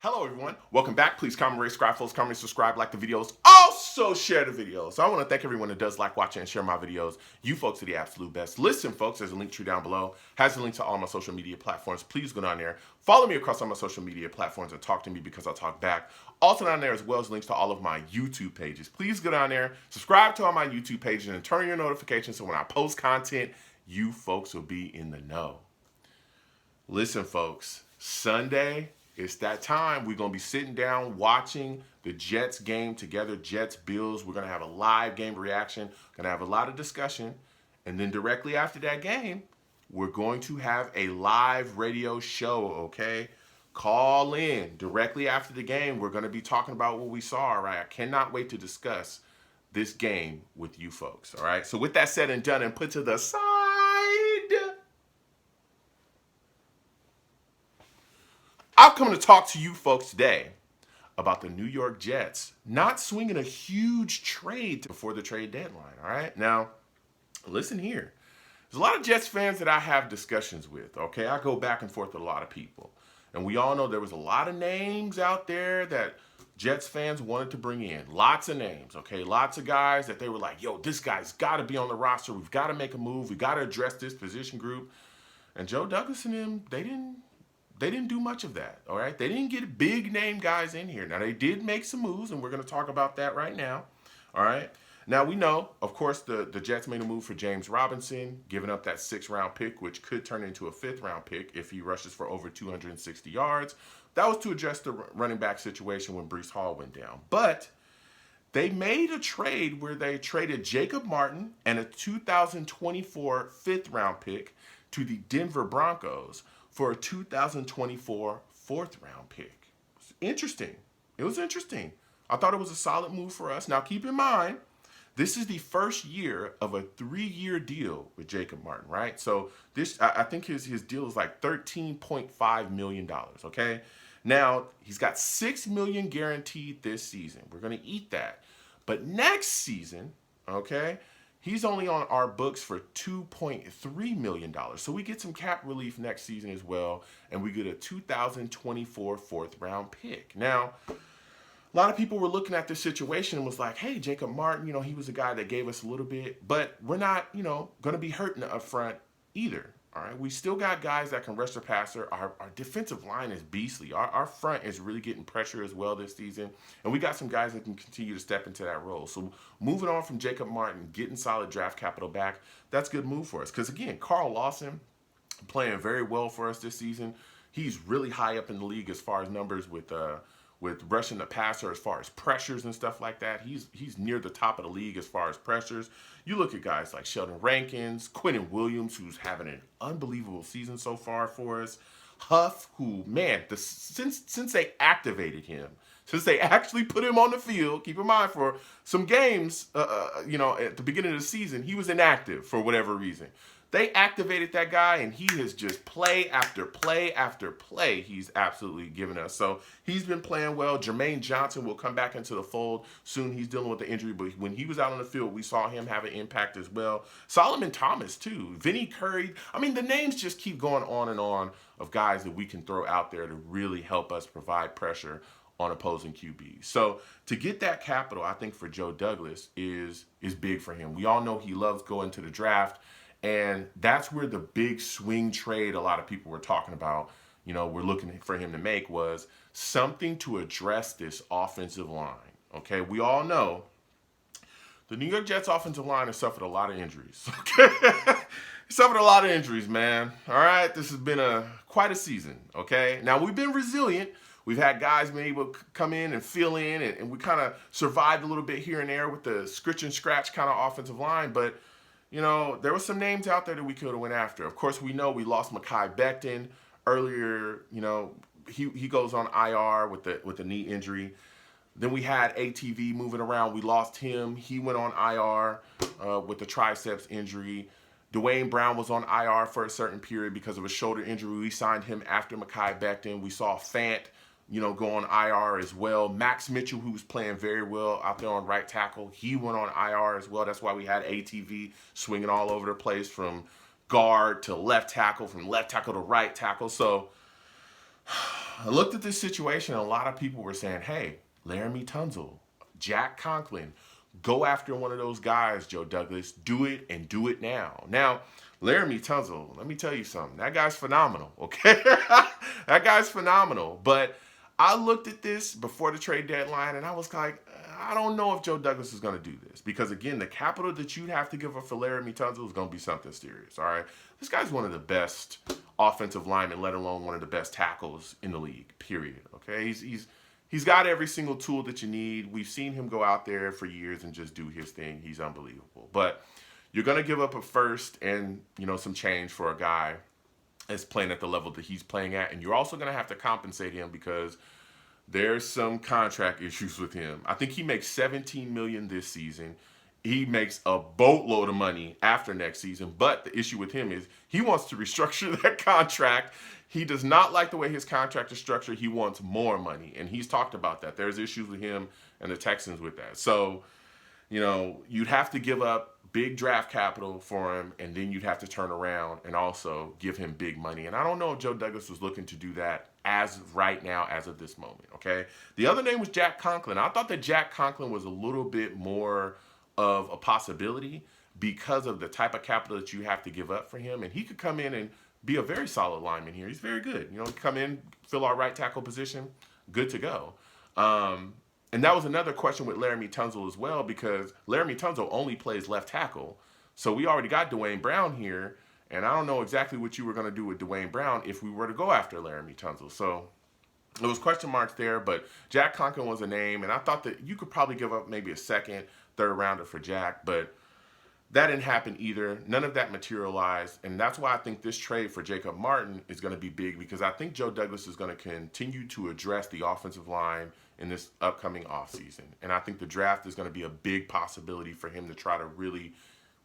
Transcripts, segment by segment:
Hello everyone, welcome back. Please comment, rate, subscribe, like the videos. Also share the videos. So I want to thank everyone that does like, watch, and share my videos. You folks are the absolute best. Listen folks, there's a link tree down below. Has a link to all my social media platforms. Please go down there. Follow me across all my social media platforms and talk to me because I'll talk back. Also down there as well as links to all of my YouTube pages. Please go down there, subscribe to all my YouTube pages and turn your notifications so when I post content, you folks will be in the know. Listen folks, Sunday, it's that time. We're going to be sitting down watching the Jets game together, Jets Bills. We're going to have a live game reaction, going to have a lot of discussion. And then directly after that game, we're going to have a live radio show, okay? Call in directly after the game. We're going to be talking about what we saw, all right? I cannot wait to discuss this game with you folks, all right? So with that said and done and put to the side, I'm coming to talk to you folks today about the New York Jets not swinging a huge trade before the trade deadline, all right? Now, listen here. There's a lot of Jets fans that I have discussions with, okay? I go back and forth with a lot of people. And we all know there was a lot of names out there that Jets fans wanted to bring in. Lots of names, okay? Lots of guys that they were like, yo, this guy's got to be on the roster. We've got to make a move. We've got to address this position group. And Joe Douglas and them, they didn't do much of that, all right? They didn't get big name guys in here. Now, they did make some moves, and we're going to talk about that right now, all right? Now, we know, of course, the Jets made a move for James Robinson, giving up that 6th-round pick, which could turn into a 5th-round pick if he rushes for over 260 yards. That was to address the running back situation when Breece Hall went down. But they made a trade where they traded Jacob Martin and a 2024 5th-round pick to the Denver Broncos for a 2024 4th-round pick. It's interesting. It was interesting. I thought it was a solid move for us. Now, keep in mind, this is the first year of a 3-year deal with Jacob Martin, right? So this, I think his deal is like $13.5 million, okay? Now, he's got $6 million guaranteed this season. We're going to eat that. But next season, okay, he's only on our books for $2.3 million. So we get some cap relief next season as well, and we get a 2024 4th-round pick. Now, a lot of people were looking at this situation and was like, hey, Jacob Martin, he was a guy that gave us a little bit, but we're not, going to be hurting up front either. All right, we still got guys that can rush the passer. Our defensive line is beastly. Our front is really getting pressure as well this season. And we got some guys that can continue to step into that role. So moving on from Jacob Martin, getting solid draft capital back, that's a good move for us. Because, again, Carl Lawson playing very well for us this season. He's really high up in the league as far as numbers with rushing the passer, as far as pressures and stuff like that. He's near the top of the league as far as pressures. You look at guys like Sheldon Rankins, Quinnen Williams, who's having an unbelievable season so far for us. Huff, who, man, since they activated him, since they actually put him on the field, keep in mind for some games, at the beginning of the season, he was inactive for whatever reason. They activated that guy, and he has just play after play after play he's absolutely given us. So he's been playing well. Jermaine Johnson will come back into the fold soon. He's dealing with the injury, but when he was out on the field, we saw him have an impact as well. Solomon Thomas, too. Vinny Curry. I mean, the names just keep going on and on of guys that we can throw out there to really help us provide pressure on opposing QBs. So to get that capital, I think for Joe Douglas is big for him. We all know he loves going to the draft. And that's where the big swing trade a lot of people were talking about, we're looking for him to make was something to address this offensive line. Okay, we all know the New York Jets offensive line has suffered a lot of injuries. Okay, suffered a lot of injuries, man. All right, this has been quite a season. Okay, now we've been resilient. We've had guys been able to come in and fill in, and we kind of survived a little bit here and there with the scritch and scratch kind of offensive line, but there were some names out there that we could have went after. Of course, we know we lost Mekhi Becton earlier. He goes on IR with the knee injury. Then we had ATV moving around. We lost him. He went on IR with the triceps injury. Dwayne Brown was on IR for a certain period because of a shoulder injury. We signed him after Mekhi Becton. We saw Fant go on IR as well. Max Mitchell, who was playing very well out there on right tackle, he went on IR as well. That's why we had ATV swinging all over the place from guard to left tackle, from left tackle to right tackle. So I looked at this situation, and a lot of people were saying, hey, Laremy Tunsil, Jack Conklin, go after one of those guys, Joe Douglas. Do it and do it now. Now, Laremy Tunsil, let me tell you something. That guy's phenomenal, okay? That guy's phenomenal. But I looked at this before the trade deadline, and I was like, I don't know if Joe Douglas is going to do this. Because, again, the capital that you'd have to give up for Laremy Tunsil is going to be something serious, all right? This guy's one of the best offensive linemen, let alone one of the best tackles in the league, period, okay? He's got every single tool that you need. We've seen him go out there for years and just do his thing. He's unbelievable. But you're going to give up a first and, some change for a guy that's playing at the level that he's playing at. And you're also going to have to compensate him because there's some contract issues with him. I think he makes $17 million this season. He makes a boatload of money after next season. But the issue with him is he wants to restructure that contract. He does not like the way his contract is structured. He wants more money. And he's talked about that. There's issues with him and the Texans with that. So, you'd have to give up big draft capital for him, and then you'd have to turn around and also give him big money. And I don't know if Joe Douglas was looking to do that as of right now, as of this moment, okay? The other name was Jack Conklin. I thought that Jack Conklin was a little bit more of a possibility because of the type of capital that you have to give up for him. And he could come in and be a very solid lineman here. He's very good. Come in, fill our right tackle position, good to go. And that was another question with Laremy Tunsil as well, because Laremy Tunsil only plays left tackle. So we already got Dwayne Brown here, and I don't know exactly what you were going to do with Dwayne Brown if we were to go after Laremy Tunsil. So there was question marks there, but Jack Conklin was a name, and I thought that you could probably give up maybe a second, third rounder for Jack, but that didn't happen either. None of that materialized, and that's why I think this trade for Jacob Martin is going to be big, because I think Joe Douglas is going to continue to address the offensive line in this upcoming offseason. And I think the draft is going to be a big possibility for him to try to really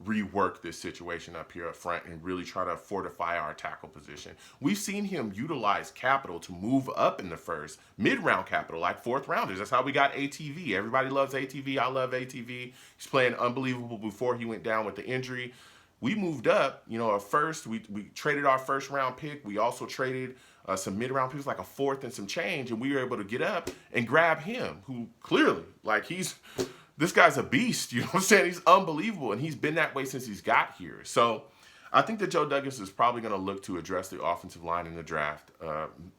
rework this situation up here up front and really try to fortify our tackle position. We've seen him utilize capital to move up in the first, mid-round capital, like fourth rounders. That's how we got ATV. Everybody loves ATV. I love ATV. He's playing unbelievable before he went down with the injury. We moved up, a first. We traded our first round pick. We also traded some mid-round picks, like a fourth and some change, and we were able to get up and grab him, who clearly, this guy's a beast, you know what I'm saying? He's unbelievable, and he's been that way since he's got here. So I think that Joe Douglas is probably going to look to address the offensive line in the draft.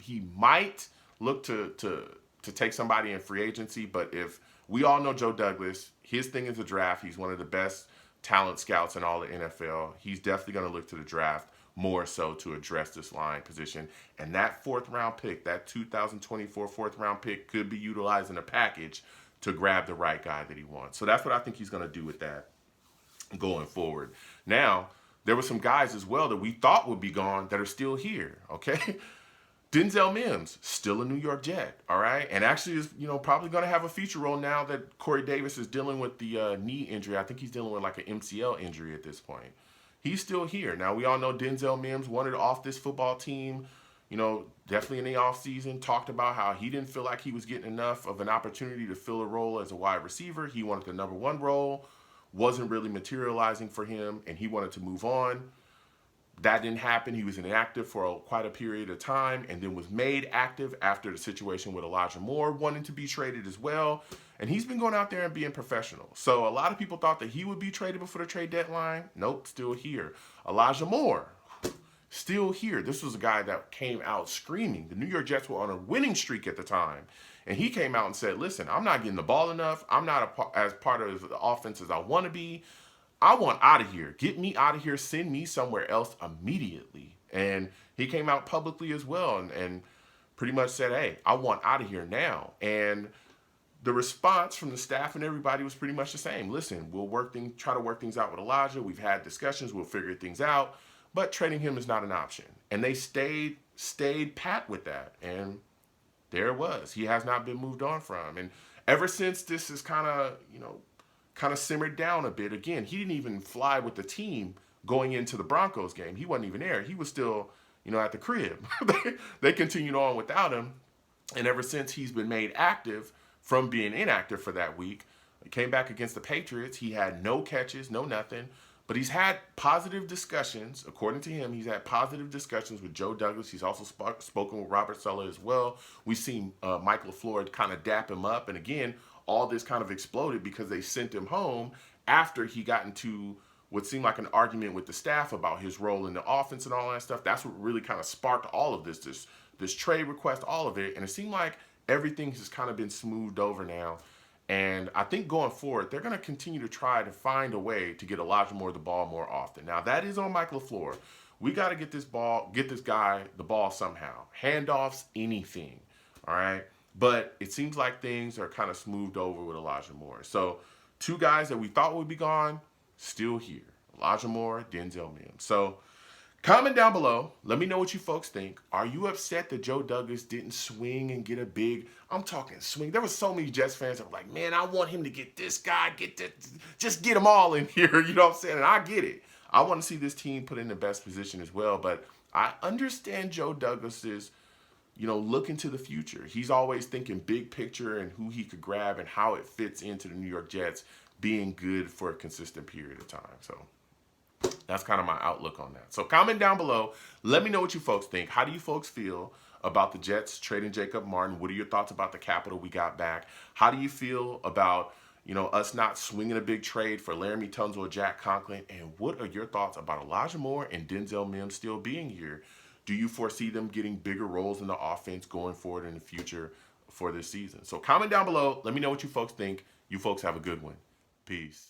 He might look to take somebody in free agency, but if we all know Joe Douglas, his thing is the draft. He's one of the best talent scouts in all the NFL. He's definitely going to look to the draft more so to address this line position. And that fourth round pick, that 2024 fourth round pick, could be utilized in a package to grab the right guy that he wants. So that's what I think he's going to do with that going forward. Now, there were some guys as well that we thought would be gone that are still here, okay? Denzel Mims, still a New York Jet, all right? And actually is, probably going to have a feature role now that Corey Davis is dealing with the knee injury. I think he's dealing with like an MCL injury at this point. He's still here. Now, we all know Denzel Mims wanted off this football team, definitely in the offseason, talked about how he didn't feel like he was getting enough of an opportunity to fill a role as a wide receiver. He wanted the number one role, wasn't really materializing for him, and he wanted to move on. That didn't happen. He was inactive for quite a period of time and then was made active after the situation with Elijah Moore wanting to be traded as well. And he's been going out there and being professional. So a lot of people thought that he would be traded before the trade deadline. Nope, still here. Elijah Moore, still here. This was a guy that came out screaming. The New York Jets were on a winning streak at the time. And he came out and said, listen, I'm not getting the ball enough. I'm not as part of the offense as I want to be. I want out of here. Get me out of here. Send me somewhere else immediately. And he came out publicly as well and pretty much said, hey, I want out of here now. And the response from the staff and everybody was pretty much the same. Listen, we'll try to work things out with Elijah. We've had discussions. We'll figure things out. But trading him is not an option. And they stayed pat with that. And there it was. He has not been moved on from. And ever since this is kind of simmered down a bit. Again, he didn't even fly with the team going into the Broncos game. He wasn't even there. He was still, at the crib. They continued on without him. And ever since he's been made active from being inactive for that week, he came back against the Patriots. He had no catches, no nothing. But he's had positive discussions. According to him, he's had positive discussions with Joe Douglas. He's also spoken with Robert Saleh as well. We've seen Mike LaFleur kind of dap him up. And again, all this kind of exploded because they sent him home after he got into what seemed like an argument with the staff about his role in the offense and all that stuff. That's what really kind of sparked all of this trade request, all of it. And it seemed like everything has kind of been smoothed over now. And I think going forward, they're going to continue to try to find a way to get Elijah Moore the ball more often. Now, that is on Mike LaFleur. We got to get this guy the ball somehow. Handoffs, anything. All right. But it seems like things are kind of smoothed over with Elijah Moore. So, two guys that we thought would be gone, still here. Elijah Moore, Denzel Mims. So, comment down below. Let me know what you folks think. Are you upset that Joe Douglas didn't swing and get a big, I'm talking swing. There were so many Jets fans that were like, man, I want him to get this guy, just get them all in here. You know what I'm saying? And I get it. I want to see this team put in the best position as well. But I understand Joe Douglas's, look into the future. He's always thinking big picture and who he could grab and how it fits into the New York Jets being good for a consistent period of time. So that's kind of my outlook on that. So comment down below. Let me know what you folks think. How do you folks feel about the Jets trading Jacob Martin? What are your thoughts about the capital we got back? How do you feel about, us not swinging a big trade for Laremy Tunsil or Jack Conklin? And what are your thoughts about Elijah Moore and Denzel Mims still being here? Do you foresee them getting bigger roles in the offense going forward in the future for this season? So comment down below. Let me know what you folks think. You folks have a good one. Peace.